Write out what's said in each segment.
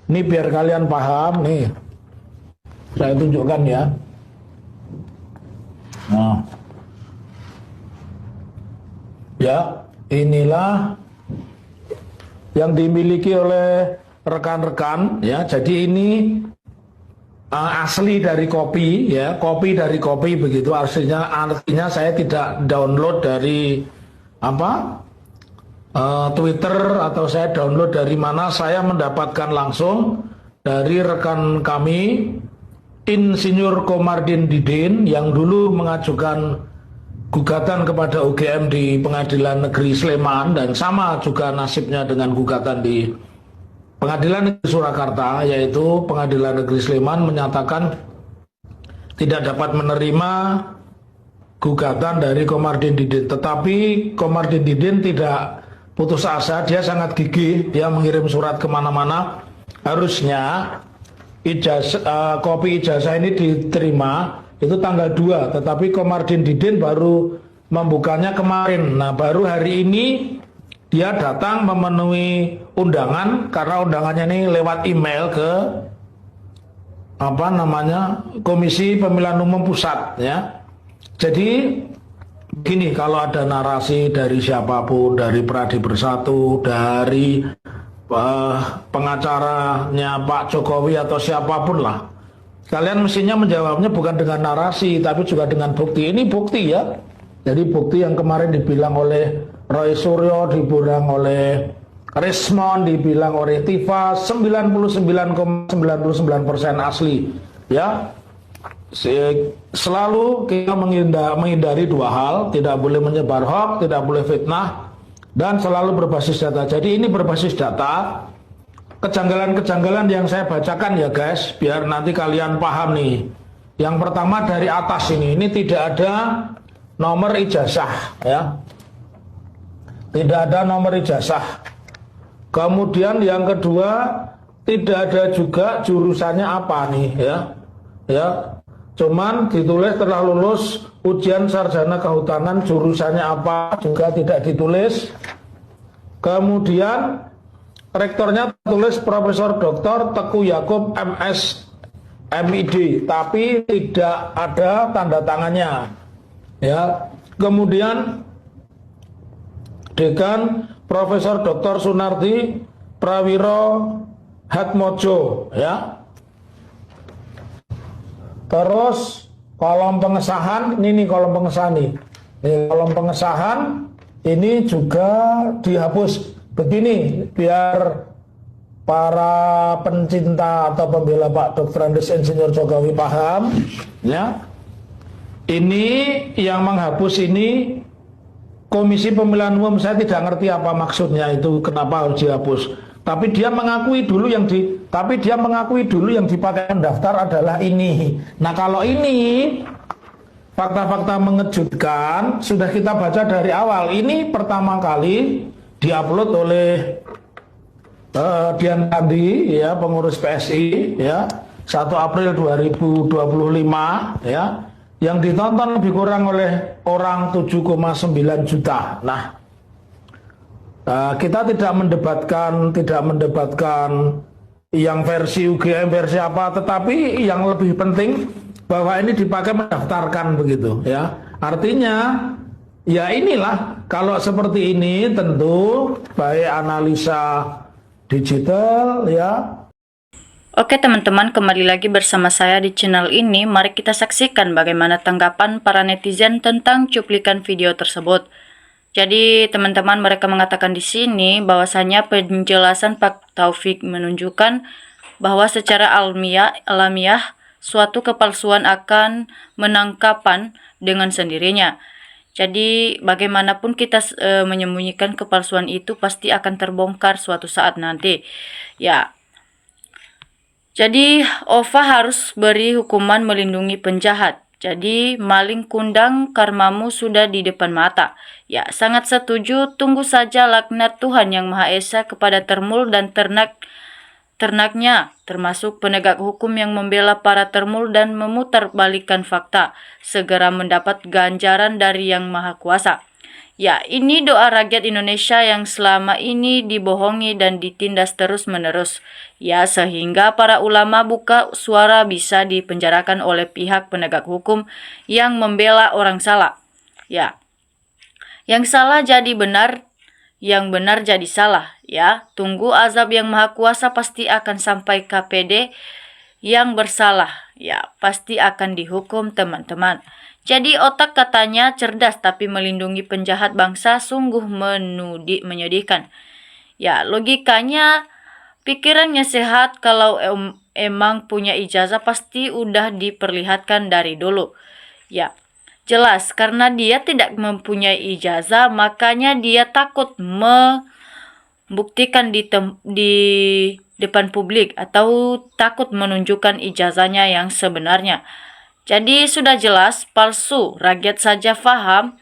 Ini biar kalian paham nih. Saya tunjukkan ya. Nah. Ya, inilah yang dimiliki oleh rekan-rekan ya. Jadi ini asli dari kopi ya, kopi dari kopi begitu artinya saya tidak download dari apa Twitter atau saya download dari mana, saya mendapatkan langsung dari rekan kami Insinyur Komardin Didin yang dulu mengajukan gugatan kepada UGM di Pengadilan Negeri Sleman, dan sama juga nasibnya dengan gugatan di Pengadilan Negeri Surakarta, yaitu Pengadilan Negeri Sleman menyatakan tidak dapat menerima gugatan dari Komardin Didin. Tetapi Komardin Didin tidak putus asa, dia sangat gigih, dia mengirim surat kemana-mana. Harusnya kopi ijazah ini diterima itu tanggal 2, tetapi Komardin Didin baru membukanya kemarin. Nah, baru hari ini dia datang memenuhi undangan, karena undangannya ini lewat email ke Komisi Pemilihan Umum Pusat ya. Jadi gini, kalau ada narasi dari siapapun, dari Pradi Bersatu, dari pengacaranya Pak Jokowi atau siapapun lah, kalian mestinya menjawabnya bukan dengan narasi, tapi juga dengan bukti. Ini bukti ya. Jadi bukti yang kemarin dibilang oleh Roy Suryo, dibilang oleh Rismon, dibilang oleh Tifa, 99,99% asli. Ya, selalu kita menghindari dua hal, tidak boleh menyebar hoax, tidak boleh fitnah, dan selalu berbasis data. Jadi ini berbasis data. Kejanggalan-kejanggalan yang saya bacakan ya guys, biar nanti kalian paham nih. Yang pertama dari atas ini tidak ada nomor ijazah ya. Tidak ada nomor ijazah. Kemudian yang kedua, tidak ada juga jurusannya apa nih ya. Ya. Cuman ditulis telah lulus ujian sarjana kehutanan, jurusannya apa juga tidak ditulis. Kemudian rektornya tulis Profesor Dr. Teguh Yakub MS MID, tapi tidak ada tanda tangannya. Ya. Kemudian Dekan Profesor Dr. Sunardi Prawiro Hatmojo ya. Terus kolom pengesahan, ini kolom pengesahan nih. Kolom pengesahan ini juga dihapus. Begini, biar para pencinta atau pembela Pak Dr. Andes Insinyur Jokowi paham ya. Ini yang menghapus ini Komisi Pemilihan Umum, saya tidak ngerti apa maksudnya itu, kenapa harus dihapus. Tapi dia mengakui dulu yang dipakai mendaftar adalah ini. Nah, kalau ini fakta-fakta mengejutkan sudah kita baca dari awal. Ini pertama kali diupload oleh Dian Kandi ya, pengurus PSI ya, 1 April 2025 ya, yang ditonton lebih kurang oleh orang 7,9 juta. Nah, kita tidak mendebatkan yang versi UGM versi apa, tetapi yang lebih penting bahwa ini dipakai mendaftarkan begitu ya. Artinya ya inilah, kalau seperti ini tentu baik analisa digital ya. Oke teman-teman, kembali lagi bersama saya di channel ini. Mari kita saksikan bagaimana tanggapan para netizen tentang cuplikan video tersebut. Jadi teman-teman, mereka mengatakan di sini bahwasanya penjelasan Pak Taufik menunjukkan bahwa secara alamiah suatu kepalsuan akan menangkapan dengan sendirinya. Jadi bagaimanapun kita menyembunyikan kepalsuan itu pasti akan terbongkar suatu saat nanti. Ya. Jadi OVA harus beri hukuman melindungi penjahat. Jadi maling kundang karmamu sudah di depan mata. Ya, sangat setuju. Tunggu saja laknat Tuhan Yang Maha Esa kepada termul dan ternaknya, termasuk penegak hukum yang membela para termul dan memutarbalikkan fakta, segera mendapat ganjaran dari Yang Maha Kuasa. Ya, ini doa rakyat Indonesia yang selama ini dibohongi dan ditindas terus-menerus. Ya, sehingga para ulama buka suara bisa dipenjarakan oleh pihak penegak hukum yang membela orang salah. Ya, yang salah jadi benar, yang benar jadi salah. Ya, tunggu azab yang maha kuasa pasti akan sampai KPD yang bersalah. Ya, pasti akan dihukum teman-teman. Jadi otak katanya cerdas tapi melindungi penjahat bangsa sungguh menyedihkan. Ya, logikanya pikirannya sehat kalau emang punya ijazah pasti udah diperlihatkan dari dulu. Ya, jelas karena dia tidak mempunyai ijazah makanya dia takut membuktikan di depan publik atau takut menunjukkan ijazahnya yang sebenarnya. Jadi sudah jelas palsu, rakyat saja paham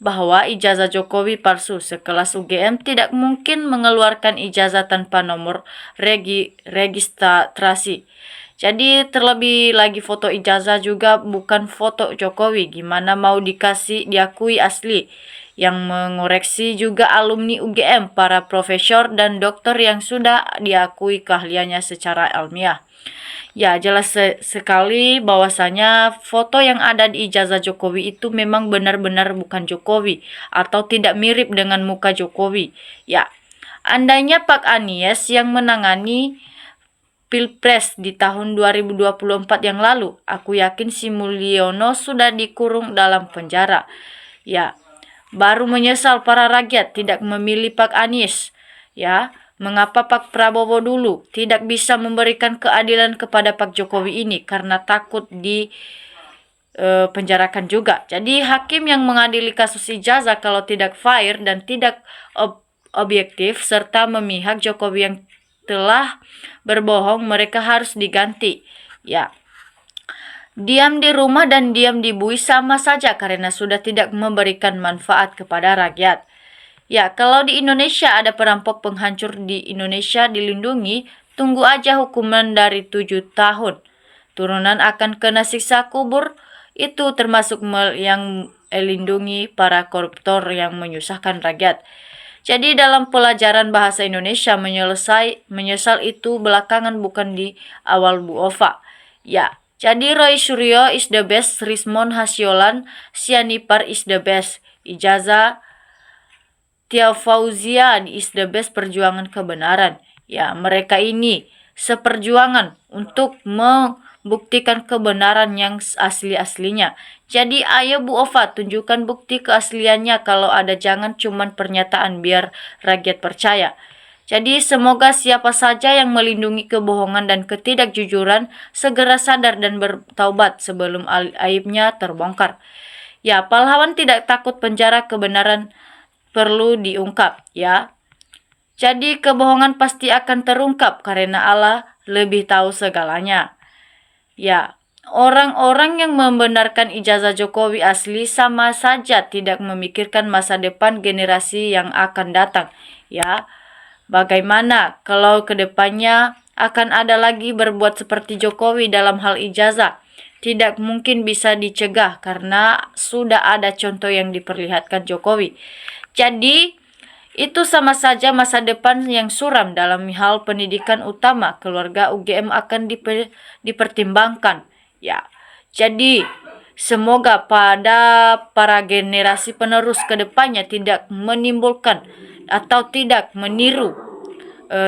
bahwa ijazah Jokowi palsu. Sekelas UGM tidak mungkin mengeluarkan ijazah tanpa nomor registrasi. Jadi terlebih lagi foto ijazah juga bukan foto Jokowi. Gimana mau diakui asli? Yang mengoreksi juga alumni UGM, para profesor dan dokter yang sudah diakui keahliannya secara ilmiah. Ya, jelas sekali bahwasanya foto yang ada di ijazah Jokowi itu memang benar-benar bukan Jokowi atau tidak mirip dengan muka Jokowi. Ya, andainya Pak Anies yang menangani Pilpres di tahun 2024 yang lalu, aku yakin si Mulyono sudah dikurung dalam penjara. Ya, baru menyesal para rakyat tidak memilih Pak Anies. Ya, mengapa Pak Prabowo dulu tidak bisa memberikan keadilan kepada Pak Jokowi ini karena takut penjarakan juga. Jadi hakim yang mengadili kasus ijazah kalau tidak fair dan tidak objektif serta memihak Jokowi yang telah berbohong, mereka harus diganti. Ya. Diam di rumah dan diam di bui sama saja karena sudah tidak memberikan manfaat kepada rakyat. Ya, kalau di Indonesia ada perampok penghancur di Indonesia dilindungi, tunggu aja hukuman dari 7 tahun. Turunan akan kena siksa kubur, itu termasuk yang melindungi para koruptor yang menyusahkan rakyat. Jadi dalam pelajaran bahasa Indonesia menyesal itu belakangan bukan di awal Bu Ova. Ya, jadi Roy Suryo is the best, Rismon Hasyolan, Sianipar is the best, ijazah Tia Fauzia is the best, perjuangan kebenaran. Ya, mereka ini seperjuangan untuk membuktikan kebenaran yang asli-aslinya. Jadi ayo Bu Ova tunjukkan bukti keasliannya, kalau ada jangan cuman pernyataan biar rakyat percaya. Jadi semoga siapa saja yang melindungi kebohongan dan ketidakjujuran segera sadar dan bertaubat sebelum aibnya terbongkar. Ya, pahlawan tidak takut penjara, kebenaran perlu diungkap, ya. Jadi kebohongan pasti akan terungkap karena Allah lebih tahu segalanya. Ya, orang-orang yang membenarkan ijazah Jokowi asli sama saja tidak memikirkan masa depan generasi yang akan datang. Ya, bagaimana kalau kedepannya akan ada lagi berbuat seperti Jokowi dalam hal ijazah? Tidak mungkin bisa dicegah karena sudah ada contoh yang diperlihatkan Jokowi. Jadi, itu sama saja masa depan yang suram dalam hal pendidikan utama keluarga UGM akan dipertimbangkan. Ya, jadi semoga pada para generasi penerus kedepannya tidak menimbulkan atau tidak meniru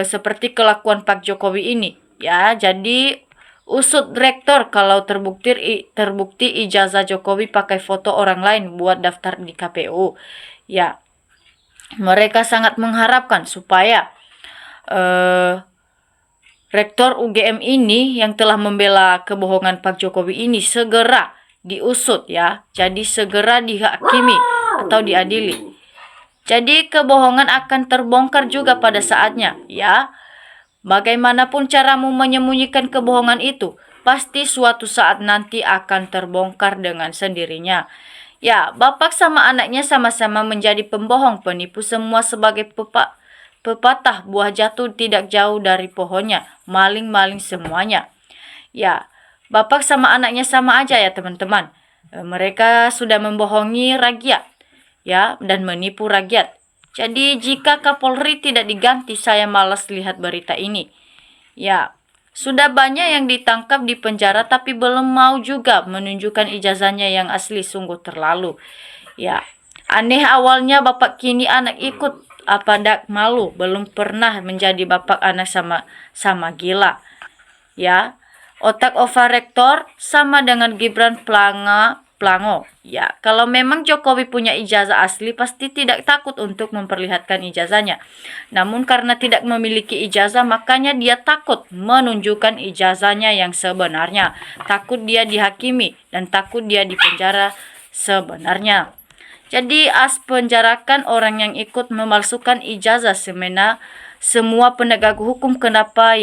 seperti kelakuan Pak Jokowi ini. Ya, jadi usut rektor kalau terbukti ijazah Jokowi pakai foto orang lain buat daftar di KPU. Ya, mereka sangat mengharapkan supaya rektor UGM ini yang telah membela kebohongan Pak Jokowi ini segera diusut, ya. Jadi segera dihakimi atau diadili. Jadi kebohongan akan terbongkar juga pada saatnya, ya. Bagaimanapun caramu menyembunyikan kebohongan itu, pasti suatu saat nanti akan terbongkar dengan sendirinya. Ya, bapak sama anaknya sama-sama menjadi pembohong, penipu, semua sebagai pepatah buah jatuh tidak jauh dari pohonnya, maling-maling semuanya. Ya, bapak sama anaknya sama aja ya teman-teman. Mereka sudah membohongi rakyat. ya, dan menipu rakyat. Jadi jika Kapolri tidak diganti, saya malas lihat berita ini. Ya, sudah banyak yang ditangkap di penjara tapi belum mau juga menunjukkan ijazahnya yang asli, sungguh terlalu. Ya, aneh awalnya bapak kini anak ikut, apa dak malu, belum pernah menjadi bapak anak sama gila. Ya, otak overrektor sama dengan Gibran Plango. Ya, kalau memang Jokowi punya ijazah asli, pasti tidak takut untuk memperlihatkan ijazahnya. Namun karena tidak memiliki ijazah, makanya dia takut menunjukkan ijazahnya yang sebenarnya. Takut dia dihakimi dan takut dia dipenjara sebenarnya. Jadi penjarakan orang yang ikut memalsukan ijazah semua penegak hukum, kenapa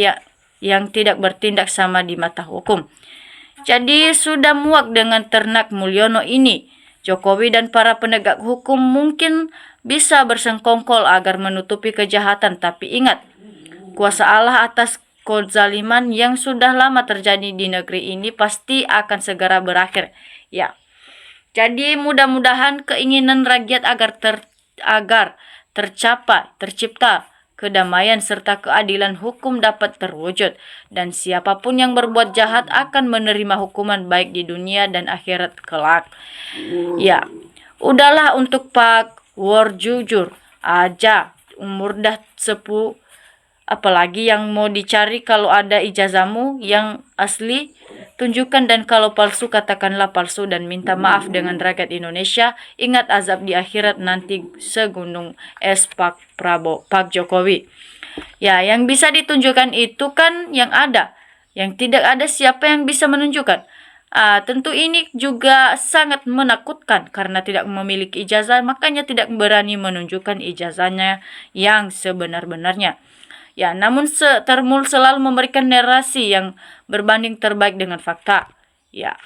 yang tidak bertindak sama di mata hukum. Jadi sudah muak dengan ternak Mulyono ini. Jokowi dan para penegak hukum mungkin bisa bersengkongkol agar menutupi kejahatan, tapi ingat, kuasa Allah atas kezaliman yang sudah lama terjadi di negeri ini pasti akan segera berakhir. Ya. Jadi mudah-mudahan keinginan rakyat agar tercipta kedamaian serta keadilan hukum dapat terwujud, dan siapapun yang berbuat jahat akan menerima hukuman baik di dunia dan akhirat kelak. Ya, udahlah untuk Pak War, jujur aja, umur dah sepuh, apalagi yang mau dicari. Kalau ada ijazahmu yang asli, tunjukkan, dan kalau palsu, katakanlah palsu dan minta maaf dengan rakyat Indonesia. Ingat azab di akhirat nanti segunung es Pak Jokowi. Ya, yang bisa ditunjukkan itu kan yang ada. Yang tidak ada, siapa yang bisa menunjukkan? Tentu ini juga sangat menakutkan karena tidak memiliki ijazah, makanya tidak berani menunjukkan ijazahnya yang sebenar-benarnya. Ya, namun Termul selalu memberikan narasi yang berbanding terbalik dengan fakta. Ya,